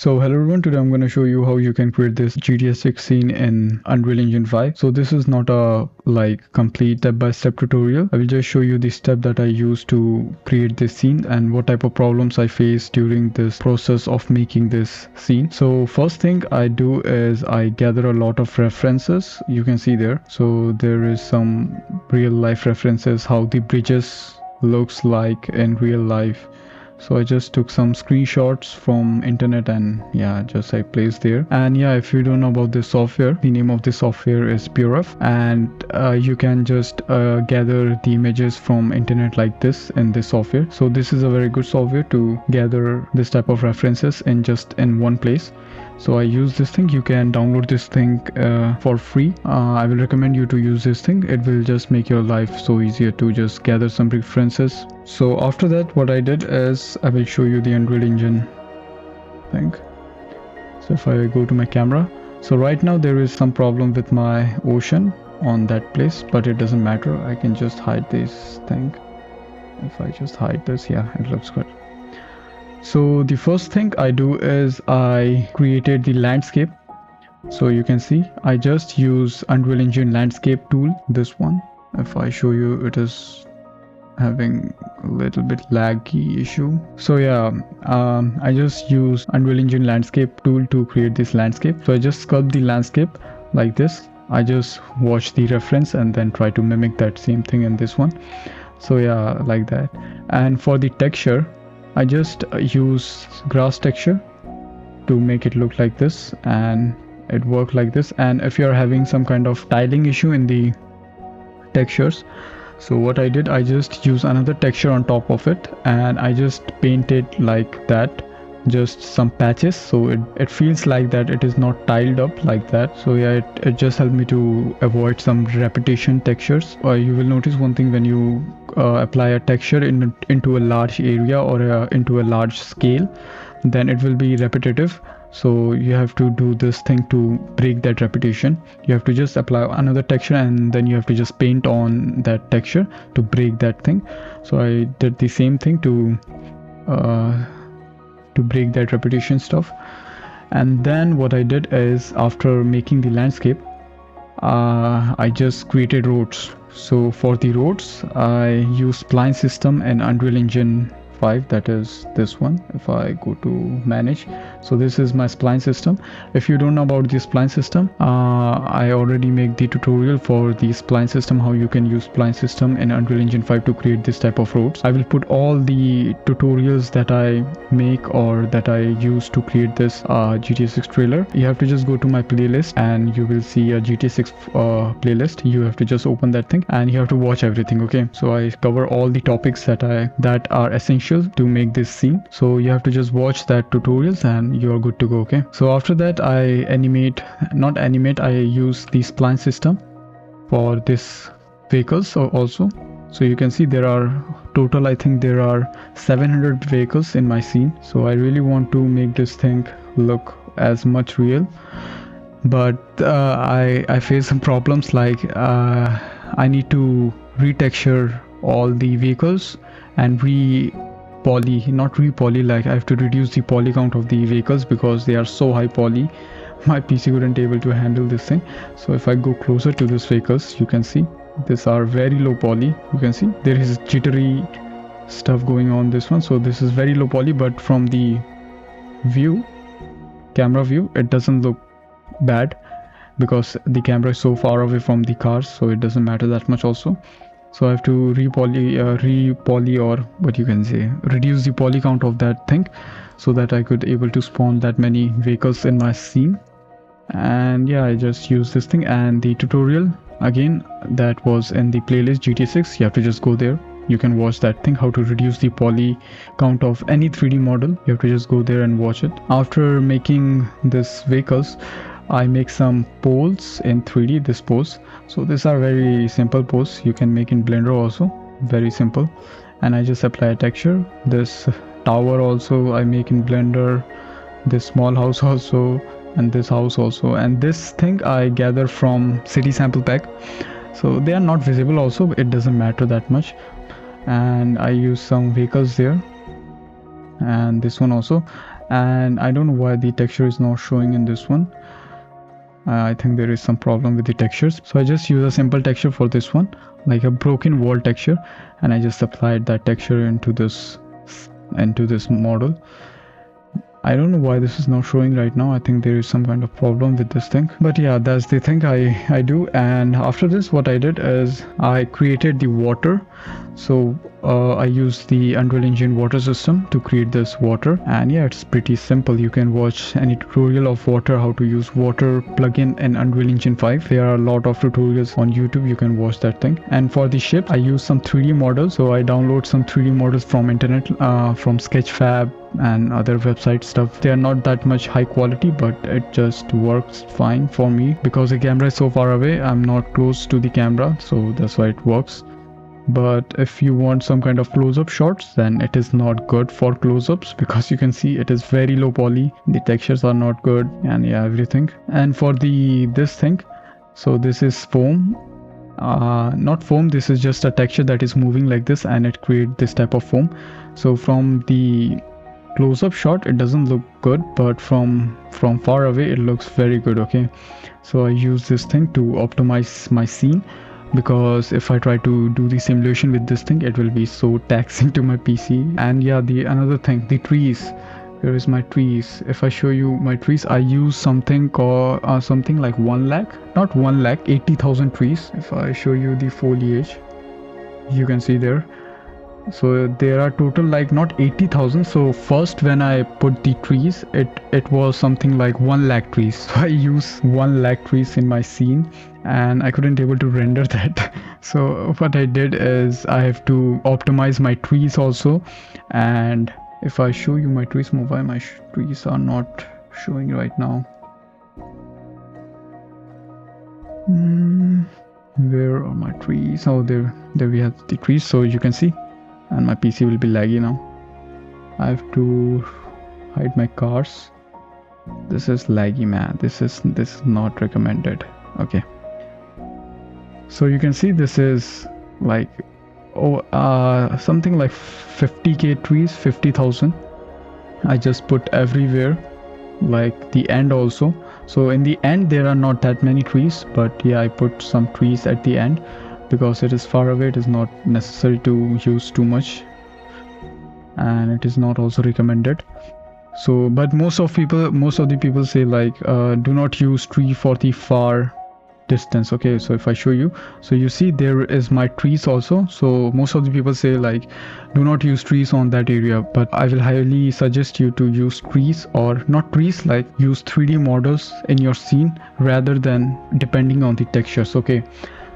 So hello everyone, today I'm going to show you how you can create this GTA 6 scene in Unreal Engine 5. So this is not a complete step-by-step tutorial. I will just show you the step that I use to create this scene and what type of problems I face during this process of making this scene. So first thing I do is I gather a lot of references. You can see there. So there is some real life references, how the bridges looks like in real life. So I just took some screenshots from internet and yeah, just I placed there. And yeah, if you don't know about this software, the name of this software is PureF, and you can just gather the images from internet like this in this software. So this is a very good software to gather this type of references in just in one place. So I use this thing. You can download this thing for free. I will recommend you to use this thing. It will just make your life so easier to just gather some references. So after that, what I did is I will show you the Unreal Engine thing. So if I go to my camera, so right now there is some problem with my ocean on that place, but it doesn't matter. I can just hide this thing. If I just hide this, yeah, it looks good. So the first thing I do is I created the landscape. So you can see I just use Unreal Engine landscape tool, this one. If I show you, it is having a little bit laggy issue. So yeah, I just use Unreal Engine landscape tool to create this landscape. So I just sculpt the landscape like this. I just watch the reference and then try to mimic that same thing in this one. So yeah, like that. And for the texture, I just use grass texture to make it look like this, and it worked like this. And if you're having some kind of tiling issue in the textures, so what I did, I just use another texture on top of it and I just painted like that, just some patches, so it feels like that it is not tiled up like that. So yeah, it just helped me to avoid some repetition textures. You will notice one thing: when you apply a texture into a large area or into a large scale, then it will be repetitive. So you have to do this thing to break that repetition. You have to just apply another texture and then you have to just paint on that texture to break that thing. So I did the same thing to break that repetition stuff. And then what I did is, after making the landscape, I just created roads. So for the roads, I use spline system and Unreal Engine 5, that is this one. If I go to manage, so this is my spline system. If you don't know about the spline system, I already make the tutorial for the spline system, how you can use spline system in Unreal Engine 5 to create this type of roads. I will put all the tutorials that I make or that I use to create this GTA 6 trailer. You have to just go to my playlist and you will see a GTA 6 playlist. You have to just open that thing and you have to watch everything. Okay, so I cover all the topics that are essential to make this scene. So you have to just watch that tutorials and you are good to go. Okay, so after that I I use the spline system for this vehicles also. So you can see there are total, I think there are 700 vehicles in my scene. So I really want to make this thing look as much real, but I face some problems, like I need to retexture all the vehicles and not re-poly, like I have to reduce the poly count of the vehicles because they are so high poly. My PC wouldn't able to handle this thing. So if I go closer to these vehicles, you can see these are very low poly. You can see there is jittery stuff going on this one. So this is very low poly, but from the camera view, it doesn't look bad because the camera is so far away from the cars, so it doesn't matter that much also. So I have to re-poly or what you can say, reduce the poly count of that thing so that I could able to spawn that many vehicles in my scene. And yeah, I just use this thing. And the tutorial, again, that was in the playlist GTA 6. You have to just go there. You can watch that thing, how to reduce the poly count of any 3D model. You have to just go there and watch it. After making this vehicles, I make some poles in 3D, this pose. So these are very simple pose. You can make in Blender also, very simple. And I just apply a texture. This tower also I make in Blender, this small house also, and this house also. And this thing I gather from city sample pack. So they are not visible also, it doesn't matter that much. And I use some vehicles there and this one also. and I don't know why the texture is not showing in this one. I think there is some problem with the textures, so I just use a simple texture for this one, like a broken wall texture, and I just applied that texture into this model. I don't know why this is not showing right now. I think there is some kind of problem with this thing. But yeah, that's the thing I do. And after this, what I did is I created the water. So I used the Unreal Engine water system to create this water. And yeah, it's pretty simple. You can watch any tutorial of water, how to use water plugin in Unreal Engine 5. There are a lot of tutorials on YouTube. You can watch that thing. And for the ship, I use some 3D models. So I download some 3D models from internet, from Sketchfab and other website stuff. They are not that much high quality, but it just works fine for me because the camera is so far away. I'm not close to the camera, so that's why it works. But if you want some kind of close-up shots, then it is not good for close-ups because you can see it is very low poly, the textures are not good, and yeah, everything. And for this thing, so this is foam, not foam, this is just a texture that is moving like this, and it creates this type of foam. So from the close-up shot it doesn't look good, but from far away it looks very good. Okay, so I use this thing to optimize my scene, because if I try to do the simulation with this thing, it will be so taxing to my PC. And yeah, the another thing, the trees. Here is my trees. If I show you my trees, I use something called something like 1 lakh, not 1 lakh, 80,000 trees. If I show you the foliage, you can see there. So there are total like not 80,000. So first when I put the trees, it was something like 1 lakh trees. So I use 1 lakh trees in my scene, and I couldn't able to render that. So what I did is I have to optimize my trees also. And if I show you my trees mobile, my trees are not showing right now. Where are my trees? Oh, there we have the trees. So you can see, and my PC will be laggy now. I have to hide my cars. This is laggy, man. This is not recommended. Okay. So you can see this is like something like 50k trees, 50,000. I just put everywhere, like the end also. So in the end there are not that many trees, but yeah, I put some trees at the end because it is far away. It is not necessary to use too much, and it is not also recommended. So but most of the people say like do not use tree for the far distance. Okay, so if I show you, so you see there is my trees also. So most of the people say like do not use trees on that area, but I will highly suggest you to use trees, or not trees, like use 3D models in your scene rather than depending on the textures. Okay,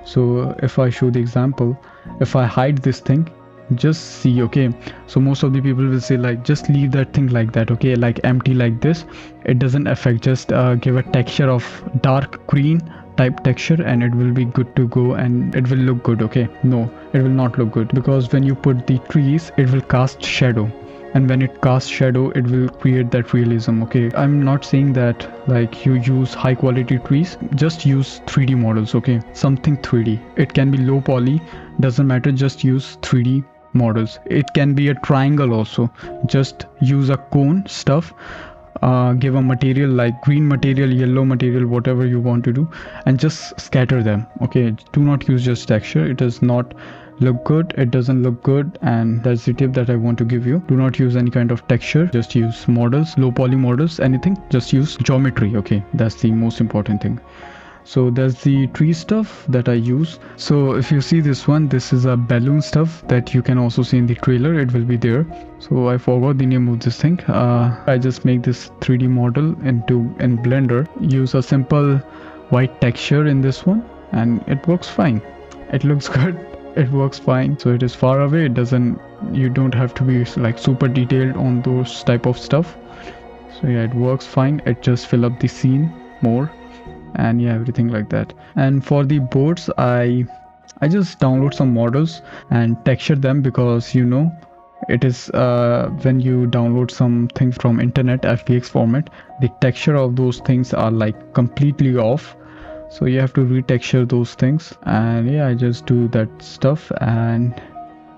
so if I show the example, if I hide this thing, just see. Okay, so most of the people will say like just leave that thing like that. Okay, like empty like this, it doesn't affect. Just give a texture of dark green type texture and it will be good to go, and it will look good. Okay, no, it will not look good, because when you put the trees, it will cast shadow, and when it casts shadow, it will create that realism. Okay, I'm not saying that like you use high quality trees, just use 3D models. Okay, something 3D, it can be low poly, doesn't matter, just use 3D models. It can be a triangle also, just use a cone stuff, give a material like green material, yellow material, whatever you want to do, and just scatter them. Okay, do not use just texture, it does not look good, it doesn't look good. And that's the tip that I want to give you. Do not use any kind of texture, just use models, low poly models, anything, just use geometry. Okay, that's the most important thing. So that's the tree stuff that I use. So if you see this one, this is a balloon stuff that you can also see in the trailer, it will be there. So I forgot the name of this thing. I just make this 3D model in Blender, use a simple white texture in this one, and it works fine. It looks good, it works fine. So it is far away, it doesn't, you don't have to be like super detailed on those type of stuff. So yeah, it works fine. It just fill up the scene more, and yeah, everything like that. And for the boards, I just download some models and texture them, because you know it is when you download something from internet FBX format, the texture of those things are like completely off, so you have to retexture those things. And yeah, I just do that stuff, and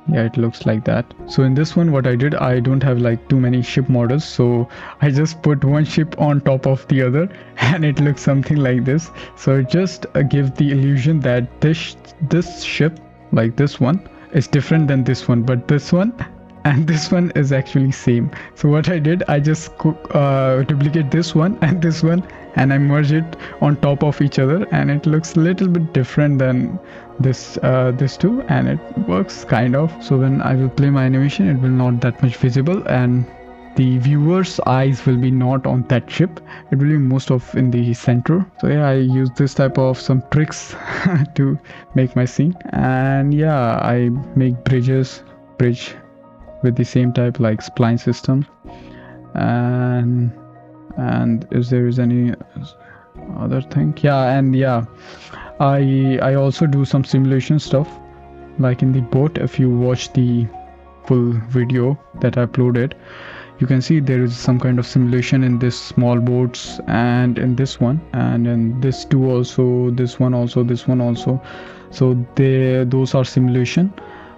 Yeah, it looks like that. So in this one, what I did, I don't have like too many ship models, so I just put one ship on top of the other and it looks something like this. So it just gives the illusion that this ship, like this one, is different than this one, but this one and this one is actually same. So what I did, I just duplicate this one and this one, and I merge it on top of each other, and it looks a little bit different than this two, and it works kind of. So when I will play my animation, it will not that much visible, and the viewer's eyes will be not on that ship. It will be most of in the center. So yeah, I use this type of some tricks to make my scene. And yeah, I make bridge with the same type like spline system. And if there is any other thing, yeah, and yeah, I also do some simulation stuff, like in the boat. If you watch the full video that I uploaded, you can see there is some kind of simulation in this small boats, and in this one, and in this two also, this one also, this one also. So those are simulation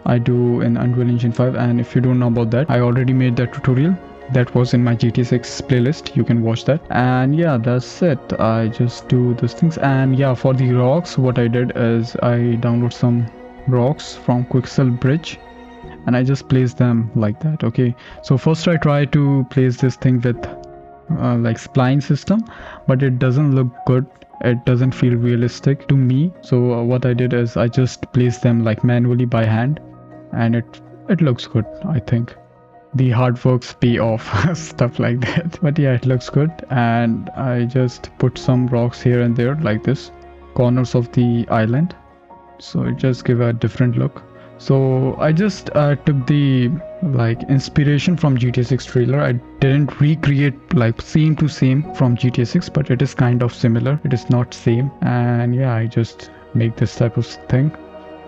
I do in Unreal Engine 5. And if you don't know about that, I already made that tutorial that was in my GTA 6 playlist. You can watch that. And yeah, that's it. I just do these things. And yeah, for the rocks, what I did is I download some rocks from Quixel Bridge, and I just place them like that. Okay, so first I try to place this thing with like spline system, but it doesn't look good. It doesn't feel realistic to me. So what I did is I just placed them like manually by hand, and it looks good. I think the hard works pay off. Stuff like that. But yeah, it looks good. And I just put some rocks here and there like this, corners of the island, so it just give a different look. So I just took the like inspiration from GTA 6 trailer. I didn't recreate like same to same from GTA 6, but it is kind of similar. It is not same. And yeah, I just make this type of thing.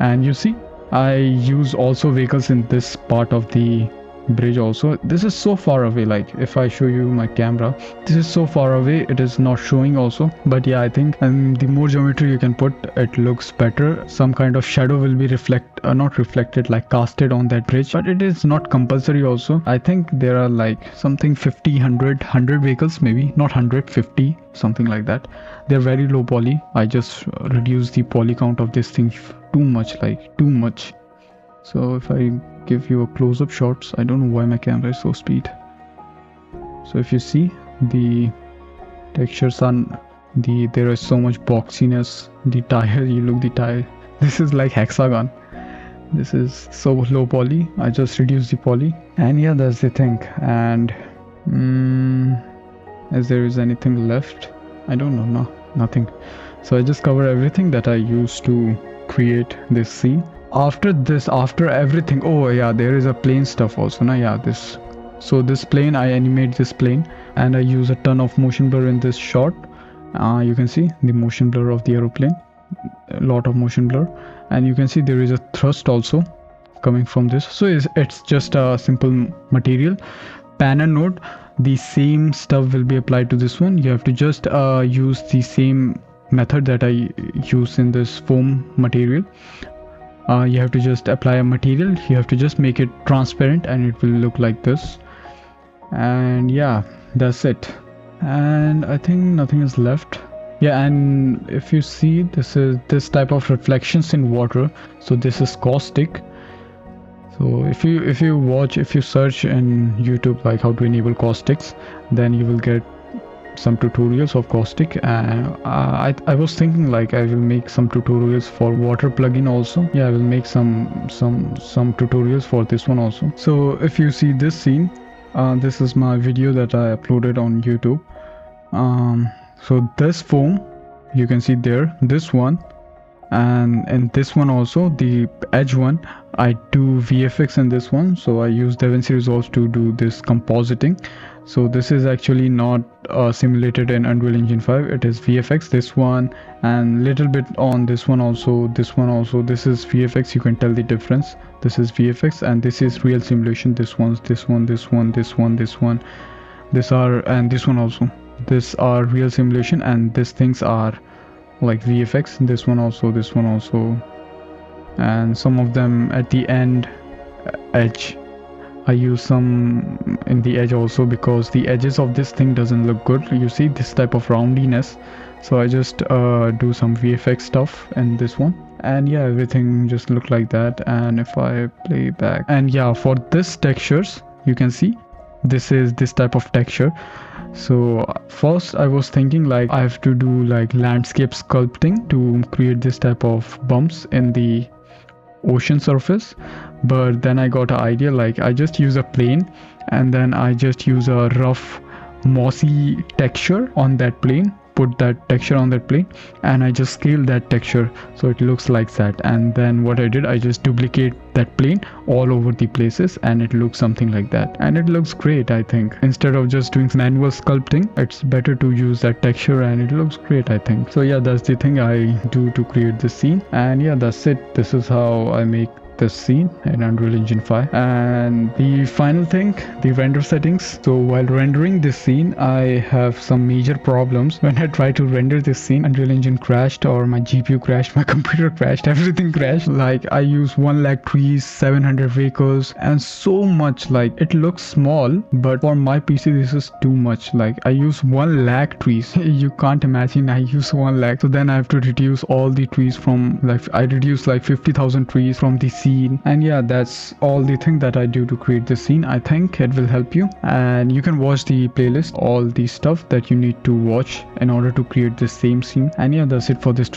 And you see, I use also vehicles in this part of the bridge also. This is so far away, like if I show you my camera, this is so far away, it is not showing also. But yeah, I think the more geometry you can put, it looks better. Some kind of shadow will be not reflected, like casted on that bridge, but it is not compulsory also. I think there are like something 50, 100 vehicles, maybe not 150, something like that. They're very low poly. I just reduce the poly count of this thing too much, like too much. So if I give you a close-up shots, I don't know why my camera is so speed. So if you see, the textures on there is so much boxiness. The tire, you look the tire, this is like hexagon. This is so low poly. I just reduce the poly. And yeah, that's the thing. And as there is anything left, I don't know. No, nothing. So I just cover everything that I used to create this scene. After everything, oh yeah, there is a plane stuff also. Now yeah, so this plane, I animate this plane, and I use a ton of motion blur in this shot. You can see the motion blur of the aeroplane, a lot of motion blur, and you can see there is a thrust also coming from this. So it's just a simple material. Pan and node, the same stuff will be applied to this one. You have to just use the same method that I use in this foam material. You have to just apply a material, you have to just make it transparent, and it will look like this. And yeah, that's it. And I think nothing is left. Yeah, and if you see, this is this type of reflections in water, so this is caustic. So if you search in YouTube like how to enable caustics, then you will get some tutorials of caustic. I was thinking like I will make some tutorials for water plugin also. Yeah, I will make some tutorials for this one also. So if you see this scene, this is my video that I uploaded on YouTube. So this foam, you can see there, this one, and this one also, the edge one, I do VFX in this one. So I use DaVinci Resolve to do this compositing. So this is actually not simulated in Unreal Engine 5. It is VFX, this one, and little bit on this one also, this one also. This is VFX, you can tell the difference. This is VFX, and this is real simulation. This one, this one, this one, this one, this one. And this one also. This are real simulation, and these things are like VFX. This one also, and some of them at the end, edge. I use some in the edge also because the edges of this thing doesn't look good. You see this type of roundiness. So I just do some VFX stuff in this one. And yeah, everything just look like that. And if I play back, and yeah, for this textures, you can see this is this type of texture. So first I was thinking like I have to do like landscape sculpting to create this type of bumps in the ocean surface, but then I got an idea like I just use a plane and then I just use a rough mossy texture on that plane, put that texture on that plane, and I just scale that texture so it looks like that. And then what I did, I just duplicate that plane all over the places and it looks something like that, and it looks great. I think instead of just doing manual sculpting, it's better to use that texture and it looks great, I think. So yeah, that's the thing I do to create this scene. And yeah, that's it. This is how I make this scene in Unreal Engine 5. And the final thing, the render settings. So while rendering this scene, I have some major problems. When I try to render this scene, Unreal Engine crashed, or my GPU crashed, my computer crashed, everything crashed. Like I use 1 lakh trees, 700 vehicles, and so much. Like it looks small, but for my PC this is too much. Like I use 1 lakh trees. You can't imagine, I use 1 lakh. So then I have to reduce all the trees from, like I reduce like 50,000 trees from the scene. And yeah, that's all the thing that I do to create this scene. I think it will help you, and you can watch the playlist, all the stuff that you need to watch in order to create this same scene. And yeah, that's it for this